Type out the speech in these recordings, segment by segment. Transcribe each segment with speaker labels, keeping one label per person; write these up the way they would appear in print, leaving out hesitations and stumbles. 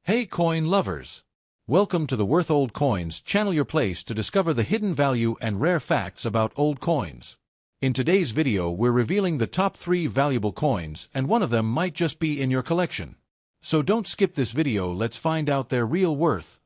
Speaker 1: Hey coin lovers! Welcome to the Worth Old Coins channel, your place to discover the hidden value and rare facts about old coins. In today's video we're revealing the top 3 valuable coins, and one of them might just be in your collection. So don't skip this video, let's find out their real worth.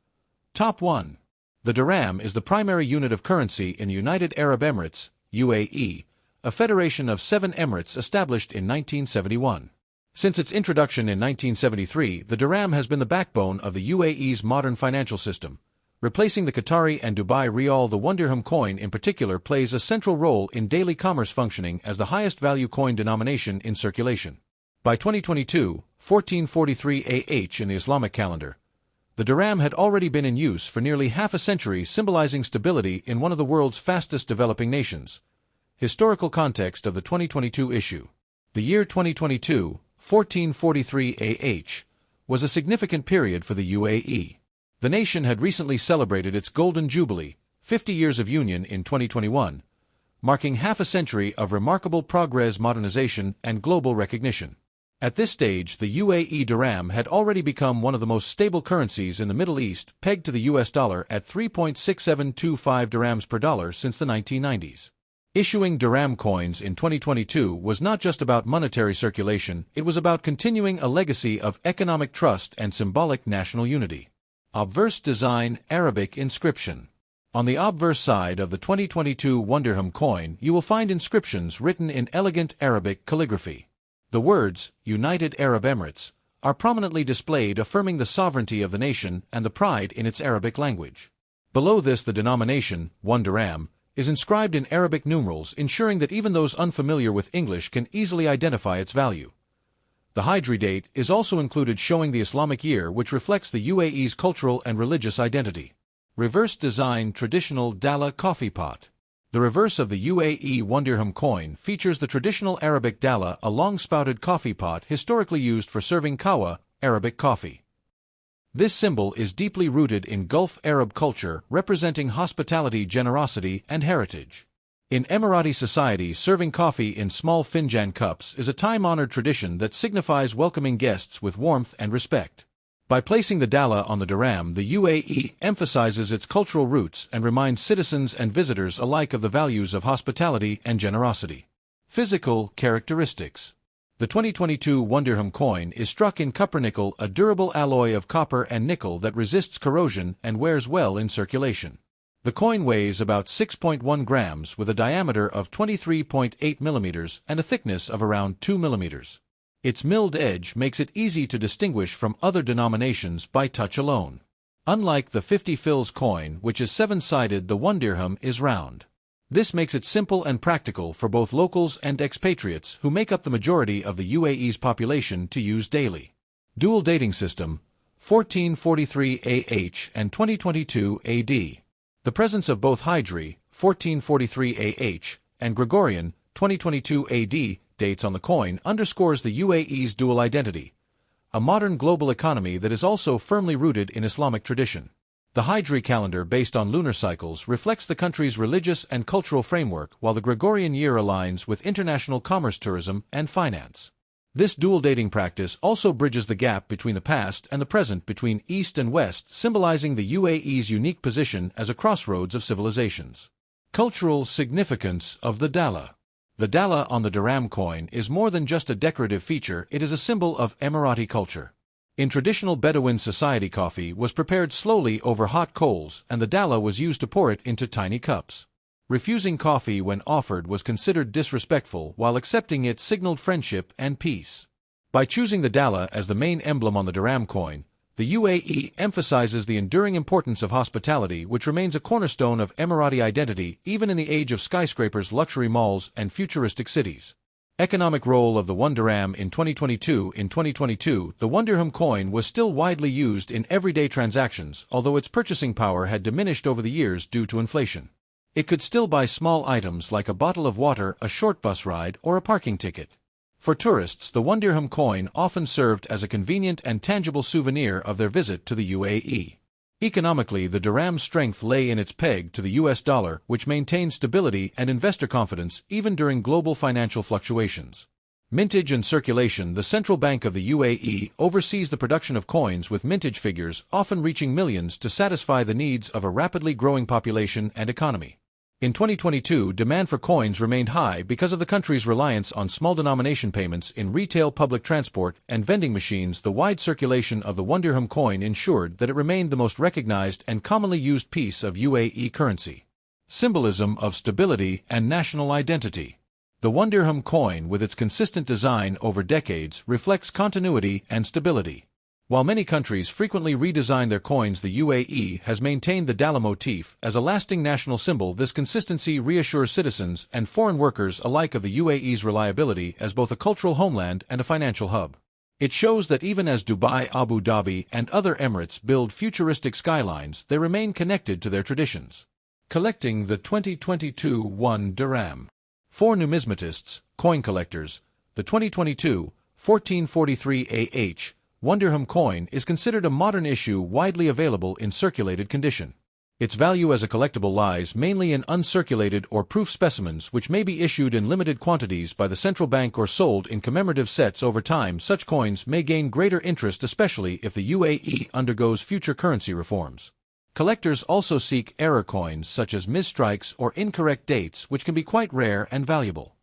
Speaker 1: Top 1. The dirham is the primary unit of currency in the United Arab Emirates, UAE, a federation of 7 emirates established in 1971. Since its introduction in 1973, the dirham has been the backbone of the UAE's modern financial system. Replacing the Qatari and Dubai rial, the 1 dirham coin in particular plays a central role in daily commerce, functioning as the highest value coin denomination in circulation. By 2022, 1443 AH in the Islamic calendar, the dirham had already been in use for nearly half a century, symbolizing stability in one of the world's fastest developing nations. Historical context of the 2022 issue. The year 2022, 1443 AH, was a significant period for the UAE. The nation had recently celebrated its Golden Jubilee, 50 years of union in 2021, marking half a century of remarkable progress, modernization, and global recognition. At this stage, the UAE dirham had already become one of the most stable currencies in the Middle East, pegged to the US dollar at 3.6725 dirhams per dollar since the 1990s. Issuing dirham coins in 2022 was not just about monetary circulation, it was about continuing a legacy of economic trust and symbolic national unity. Obverse design, Arabic inscription. On the obverse side of the 2022 1 dirham coin, you will find inscriptions written in elegant Arabic calligraphy. The words, United Arab Emirates, are prominently displayed, affirming the sovereignty of the nation and the pride in its Arabic language. Below this, the denomination, 1 dirham, is inscribed in Arabic numerals, ensuring that even those unfamiliar with English can easily identify its value. The Hijri date is also included, showing the Islamic year, which reflects the UAE's cultural and religious identity. Reverse design, traditional Dala coffee pot. The reverse of the UAE 1 dirham coin features the traditional Arabic Dala, a long-spouted coffee pot historically used for serving kahwa, Arabic coffee. This symbol is deeply rooted in Gulf Arab culture, representing hospitality, generosity, and heritage. In Emirati society, serving coffee in small finjan cups is a time-honored tradition that signifies welcoming guests with warmth and respect. By placing the Dala on the dirham, the UAE emphasizes its cultural roots and reminds citizens and visitors alike of the values of hospitality and generosity. Physical characteristics. The 2022 1 dirham coin is struck in copper-nickel, a durable alloy of copper and nickel that resists corrosion and wears well in circulation. The coin weighs about 6.1 grams with a diameter of 23.8 millimeters and a thickness of around 2 millimeters. Its milled edge makes it easy to distinguish from other denominations by touch alone. Unlike the 50 fils coin, which is 7-sided, the 1 dirham is round. This makes it simple and practical for both locals and expatriates who make up the majority of the UAE's population to use daily. Dual dating system, 1443 AH and 2022 AD. The presence of both Hijri, 1443 AH, and Gregorian, 2022 AD, dates on the coin underscores the UAE's dual identity, a modern global economy that is also firmly rooted in Islamic tradition. The Hijri calendar, based on lunar cycles, reflects the country's religious and cultural framework, while the Gregorian year aligns with international commerce, tourism, and finance. This dual dating practice also bridges the gap between the past and the present, between East and West, symbolizing the UAE's unique position as a crossroads of civilizations. Cultural significance of the Dala. The Dala on the dirham coin is more than just a decorative feature, it is a symbol of Emirati culture. In traditional Bedouin society, coffee was prepared slowly over hot coals, and the Dala was used to pour it into tiny cups. Refusing coffee when offered was considered disrespectful, while accepting it signaled friendship and peace. By choosing the Dala as the main emblem on the dirham coin, the UAE emphasizes the enduring importance of hospitality, which remains a cornerstone of Emirati identity even in the age of skyscrapers, luxury malls, and futuristic cities. Economic role of the 1 dirham in 2022. In 2022, the 1 dirham coin was still widely used in everyday transactions, although its purchasing power had diminished over the years due to inflation. It could still buy small items like a bottle of water, a short bus ride, or a parking ticket. For tourists, the 1 dirham coin often served as a convenient and tangible souvenir of their visit to the UAE. Economically, the dirham's strength lay in its peg to the US dollar, which maintained stability and investor confidence even during global financial fluctuations. Mintage and circulation. The central bank of the UAE oversees the production of coins with mintage figures often reaching millions to satisfy the needs of a rapidly growing population and economy. In 2022, demand for coins remained high because of the country's reliance on small denomination payments in retail, public transport, and vending machines. The wide circulation of the 1 dirham coin ensured that it remained the most recognized and commonly used piece of UAE currency. Symbolism of stability and national identity. The 1 dirham coin, with its consistent design over decades, reflects continuity and stability. While many countries frequently redesign their coins, the UAE has maintained the Dala motif as a lasting national symbol. This consistency reassures citizens and foreign workers alike of the UAE's reliability as both a cultural homeland and a financial hub. It shows that even as Dubai, Abu Dhabi, and other Emirates build futuristic skylines, they remain connected to their traditions. Collecting the 2022 1 dirham. For numismatists, coin collectors, the 2022 1443 AH 1 dirham coin is considered a modern issue widely available in circulated condition. Its value as a collectible lies mainly in uncirculated or proof specimens which may be issued in limited quantities by the central bank or sold in commemorative sets. Over time, such coins may gain greater interest, especially if the UAE undergoes future currency reforms. Collectors also seek error coins such as misstrikes or incorrect dates, which can be quite rare and valuable.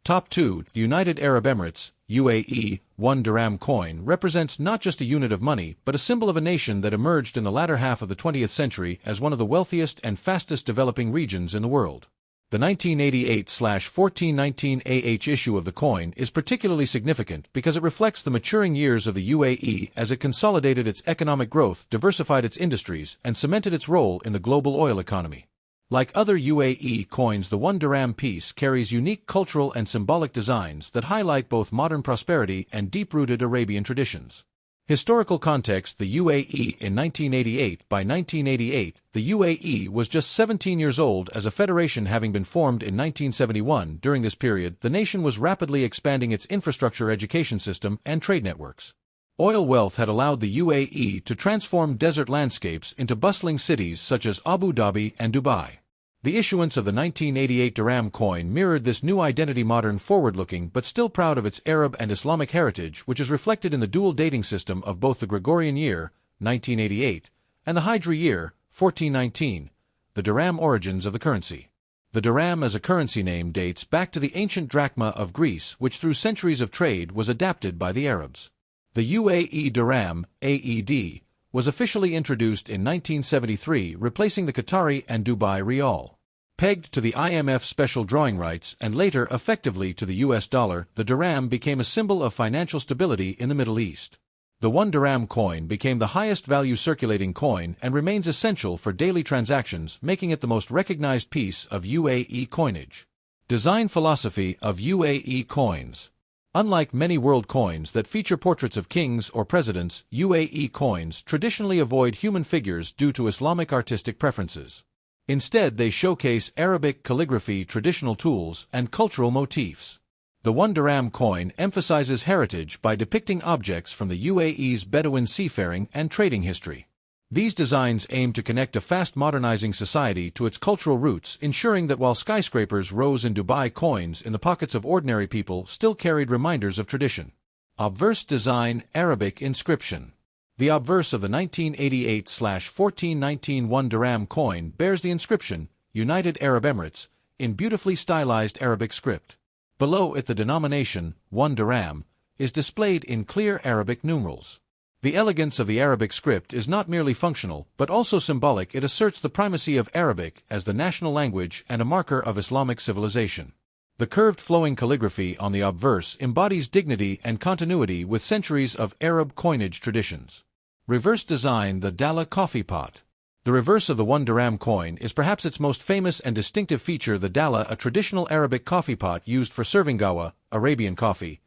Speaker 1: Top 2. United Arab Emirates, UAE 1 dirham coin represents not just a unit of money but a symbol of a nation that emerged in the latter half of the 20th century as one of the wealthiest and fastest developing regions in the world. The 1988/1419 AH issue of the coin is particularly significant because it reflects the maturing years of the UAE as it consolidated its economic growth, diversified its industries, and cemented its role in the global oil economy. Like other UAE coins, the 1 dirham piece carries unique cultural and symbolic designs that highlight both modern prosperity and deep-rooted Arabian traditions. Historical context. The UAE in 1988. By 1988, the UAE was just 17 years old as a federation, having been formed in 1971. During this period, the nation was rapidly expanding its infrastructure, education system, and trade networks. Oil wealth had allowed the UAE to transform desert landscapes into bustling cities such as Abu Dhabi and Dubai. The issuance of the 1988 dirham coin mirrored this new identity, modern, forward-looking, but still proud of its Arab and Islamic heritage, which is reflected in the dual dating system of both the Gregorian year, 1988, and the Hijri year, 1419, the dirham. Origins of the currency. The dirham as a currency name dates back to the ancient drachma of Greece, which through centuries of trade was adapted by the Arabs. The UAE dirham, AED, was officially introduced in 1973, replacing the Qatari and Dubai rial. Pegged to the IMF special drawing rights and later effectively to the US dollar, the dirham became a symbol of financial stability in the Middle East. The 1 dirham coin became the highest value circulating coin and remains essential for daily transactions, making it the most recognized piece of UAE coinage. Design philosophy of UAE coins. Unlike many world coins that feature portraits of kings or presidents, UAE coins traditionally avoid human figures due to Islamic artistic preferences. Instead, they showcase Arabic calligraphy, traditional tools, and cultural motifs. The 1 dirham coin emphasizes heritage by depicting objects from the UAE's Bedouin seafaring and trading history. These designs aim to connect a fast modernizing society to its cultural roots, ensuring that while skyscrapers rose in Dubai, coins in the pockets of ordinary people still carried reminders of tradition. Obverse design, Arabic inscription. The obverse of the 1988/1419 1 dirham coin bears the inscription, United Arab Emirates, in beautifully stylized Arabic script. Below it, the denomination, 1 dirham, is displayed in clear Arabic numerals. The elegance of the Arabic script is not merely functional, but also symbolic. It asserts the primacy of Arabic as the national language and a marker of Islamic civilization. The curved flowing calligraphy on the obverse embodies dignity and continuity with centuries of Arab coinage traditions. Reverse design, the Dala coffee pot. The reverse of the 1 dirham coin is perhaps its most famous and distinctive feature. The Dala, a traditional Arabic coffee pot used for serving gawa, Arabian coffee.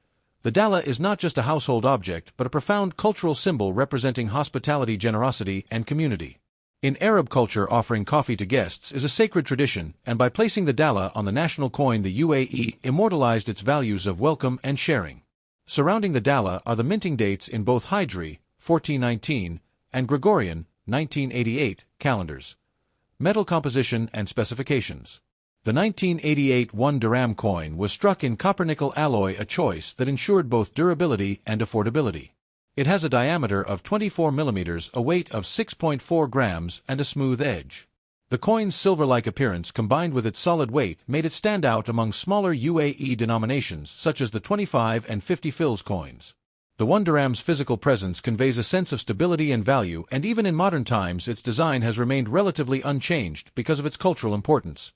Speaker 1: The Dala is not just a household object but a profound cultural symbol representing hospitality, generosity, and community. In Arab culture, offering coffee to guests is a sacred tradition, and by placing the Dala on the national coin, the UAE immortalized its values of welcome and sharing. Surrounding the Dala are the minting dates in both Hijri, 1419, and Gregorian, 1988, calendars. Metal composition and specifications. The 1988 1 Dirham coin was struck in copper-nickel alloy, a choice that ensured both durability and affordability. It has a diameter of 24 millimeters, a weight of 6.4 grams, and a smooth edge. The coin's silver-like appearance combined with its solid weight made it stand out among smaller UAE denominations such as the 25 and 50 fils coins. The 1 Dirham's physical presence conveys a sense of stability and value, and even in modern times its design has remained relatively unchanged because of its cultural importance.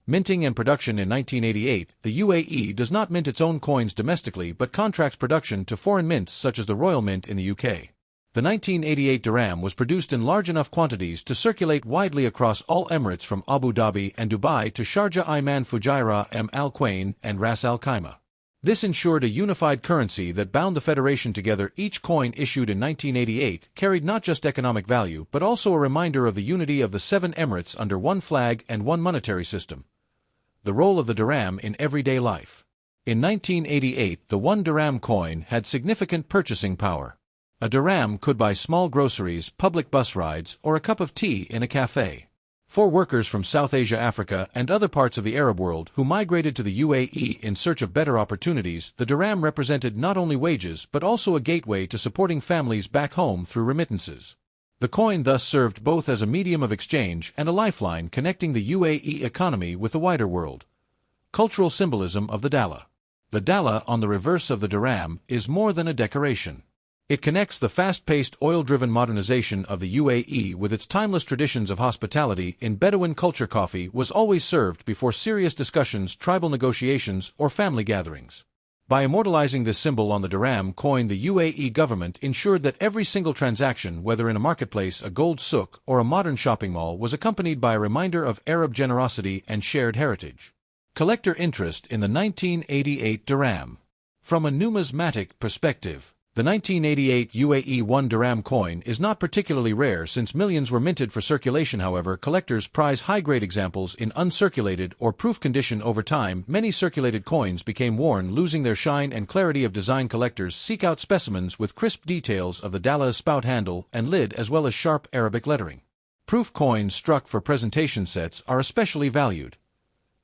Speaker 1: Minting and production. In 1988, the UAE does not mint its own coins domestically but contracts production to foreign mints such as the Royal Mint in the UK. The 1988 dirham was produced in large enough quantities to circulate widely across all Emirates from Abu Dhabi and Dubai to Sharjah, Iman, Fujairah, Al Quwain, and Ras Al Khaimah. This ensured a unified currency that bound the federation together. Each coin issued in 1988 carried not just economic value but also a reminder of the unity of the 7 Emirates under one flag and one monetary system. The role of the dirham in everyday life. In 1988, the 1 dirham coin had significant purchasing power. A dirham could buy small groceries, public bus rides, or a cup of tea in a cafe. For workers from South Asia, Africa, and other parts of the Arab world who migrated to the UAE in search of better opportunities, the dirham represented not only wages but also a gateway to supporting families back home through remittances. The coin thus served both as a medium of exchange and a lifeline connecting the UAE economy with the wider world. Cultural symbolism of the dala. The dala, on the reverse of the dirham, is more than a decoration. It connects the fast-paced, oil-driven modernization of the UAE with its timeless traditions of hospitality. In Bedouin culture, coffee was always served before serious discussions, tribal negotiations, or family gatherings. By immortalizing this symbol on the dirham coin, the UAE government ensured that every single transaction, whether in a marketplace, a gold souk, or a modern shopping mall, was accompanied by a reminder of Arab generosity and shared heritage. Collector interest in the 1988 dirham. From a numismatic perspective, the 1988 UAE 1 dirham coin is not particularly rare since millions were minted for circulation. However, collectors prize high-grade examples in uncirculated or proof condition. Over time, many circulated coins became worn, losing their shine and clarity of design. Collectors seek out specimens with crisp details of the dala's spout, handle, and lid, as well as sharp Arabic lettering. Proof coins struck for presentation sets are especially valued.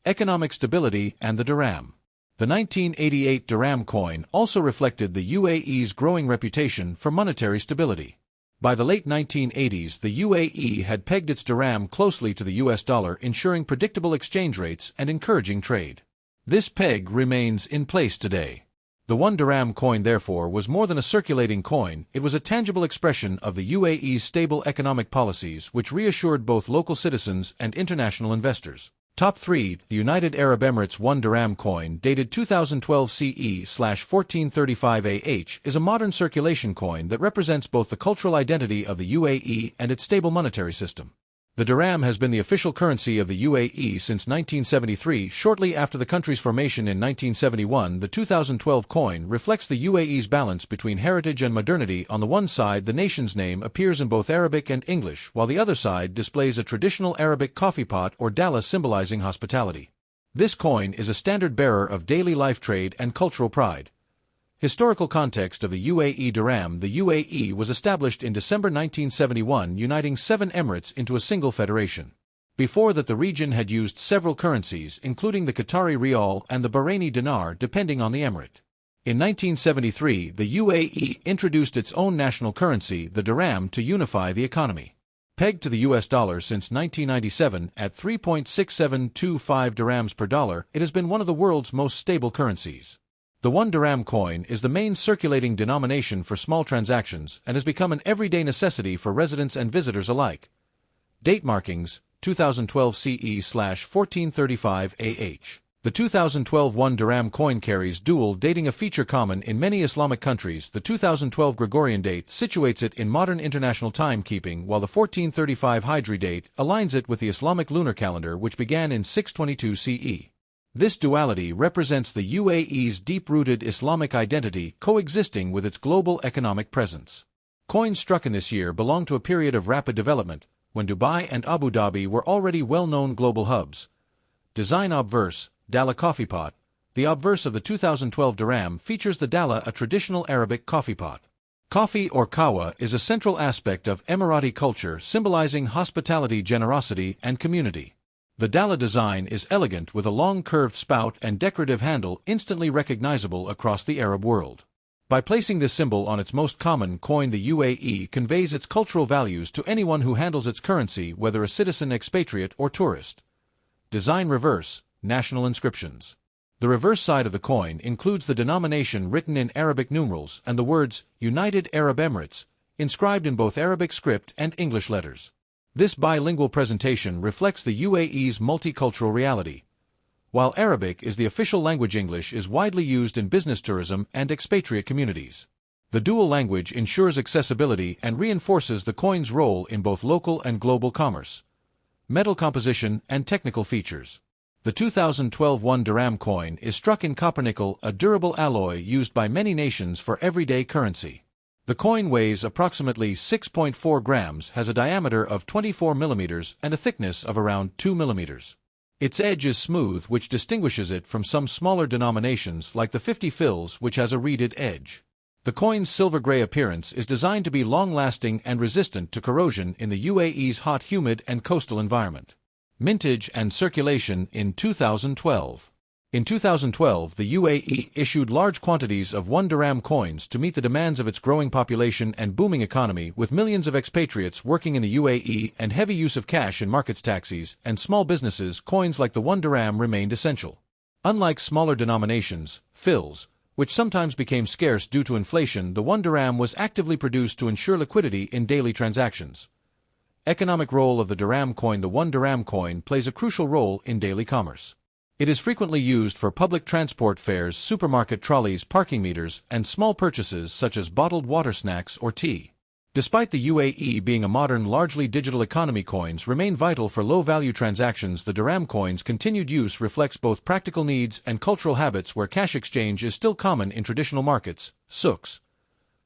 Speaker 1: Economic stability and the dirham. The 1988 dirham coin also reflected the UAE's growing reputation for monetary stability. By the late 1980s, the UAE had pegged its dirham closely to the US dollar, ensuring predictable exchange rates and encouraging trade. This peg remains in place today. The 1 dirham coin, therefore, was more than a circulating coin. It was a tangible expression of the UAE's stable economic policies, which reassured both local citizens and international investors. Top 3. The United Arab Emirates 1 dirham coin, dated 2012 CE/1435 AH, is a modern circulation coin that represents both the cultural identity of the UAE and its stable monetary system. The dirham has been the official currency of the UAE since 1973. Shortly after the country's formation in 1971, the 2012 coin reflects the UAE's balance between heritage and modernity. On the one side, the nation's name appears in both Arabic and English, while the other side displays a traditional Arabic coffee pot or dala symbolizing hospitality. This coin is a standard bearer of daily life, trade, and cultural pride. Historical context of the UAE dirham. The UAE was established in December 1971, uniting 7 emirates into a single federation. Before that, the region had used several currencies, including the Qatari rial and the Bahraini dinar, depending on the emirate. In 1973, the UAE introduced its own national currency, the dirham, to unify the economy. Pegged to the US dollar since 1997 at 3.6725 dirhams per dollar, it has been one of the world's most stable currencies. The 1 dirham coin is the main circulating denomination for small transactions and has become an everyday necessity for residents and visitors alike. Date markings: 2012 CE/1435 AH. The 2012 1 dirham coin carries dual dating, a feature common in many Islamic countries. The 2012 Gregorian date situates it in modern international timekeeping, while the 1435 Hijri date aligns it with the Islamic lunar calendar, which began in 622 CE. This duality represents the UAE's deep-rooted Islamic identity coexisting with its global economic presence. Coins struck in this year belong to a period of rapid development, when Dubai and Abu Dhabi were already well-known global hubs. Design: obverse, dala coffee pot. The obverse of the 2012 dirham features the dala, a traditional Arabic coffee pot. Coffee or kawa is a central aspect of Emirati culture, symbolizing hospitality, generosity, and community. The Dala design is elegant with a long curved spout and decorative handle instantly recognizable across the Arab world. By placing this symbol on its most common coin, the UAE conveys its cultural values to anyone who handles its currency, whether a citizen, expatriate, or tourist. Design reverse, national inscriptions. The reverse side of the coin includes the denomination written in Arabic numerals and the words United Arab Emirates, inscribed in both Arabic script and English letters. This bilingual presentation reflects the UAE's multicultural reality. While Arabic is the official language, English is widely used in business, tourism, and expatriate communities. The dual language ensures accessibility and reinforces the coin's role in both local and global commerce. Metal composition and technical features. The 2012 1 Dirham coin is struck in copper-nickel, a durable alloy used by many nations for everyday currency. The coin weighs approximately 6.4 grams, has a diameter of 24 millimeters and a thickness of around 2 millimeters. Its edge is smooth, which distinguishes it from some smaller denominations like the 50 fils, which has a reeded edge. The coin's silver-gray appearance is designed to be long-lasting and resistant to corrosion in the UAE's hot, humid, and coastal environment. Mintage and circulation in 2012. In 2012, the UAE issued large quantities of 1 Dirham coins to meet the demands of its growing population and booming economy, with millions of expatriates working in the UAE and heavy use of cash in markets, taxis, and small businesses. Coins like the 1 Dirham remained essential. Unlike smaller denominations, fils, which sometimes became scarce due to inflation, the 1 Dirham was actively produced to ensure liquidity in daily transactions. Economic role of the Dirham coin. The 1 Dirham coin plays a crucial role in daily commerce. It is frequently used for public transport fares, supermarket trolleys, parking meters, and small purchases such as bottled water, snacks, or tea. Despite the UAE being a modern, largely digital economy, coins remain vital for low-value transactions. The Dirham coin's continued use reflects both practical needs and cultural habits, where cash exchange is still common in traditional markets, souks.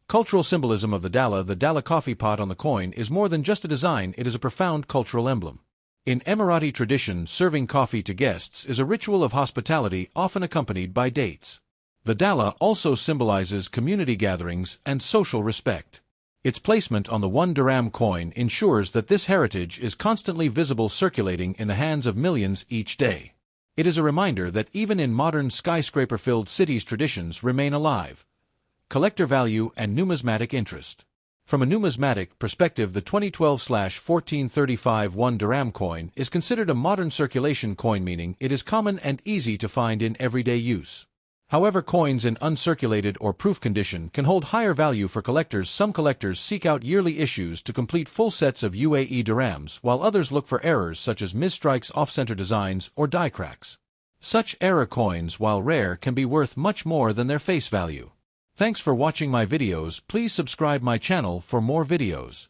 Speaker 1: Cultural symbolism of the Dala coffee pot on the coin is more than just a design, it is a profound cultural emblem. In Emirati tradition, serving coffee to guests is a ritual of hospitality, often accompanied by dates. The Dala also symbolizes community gatherings and social respect. Its placement on the 1 Dirham coin ensures that this heritage is constantly visible, circulating in the hands of millions each day. It is a reminder that even in modern skyscraper-filled cities, traditions remain alive. Collector value and numismatic interest. From a numismatic perspective, the 2012/1435 1 Dirham coin is considered a modern circulation coin, meaning it is common and easy to find in everyday use. However, coins in uncirculated or proof condition can hold higher value for collectors. Some collectors seek out yearly issues to complete full sets of UAE dirhams, while others look for errors such as misstrikes, off-center designs, or die cracks. Such error coins, while rare, can be worth much more than their face value. Thanks for watching my videos. Please subscribe my channel for more videos.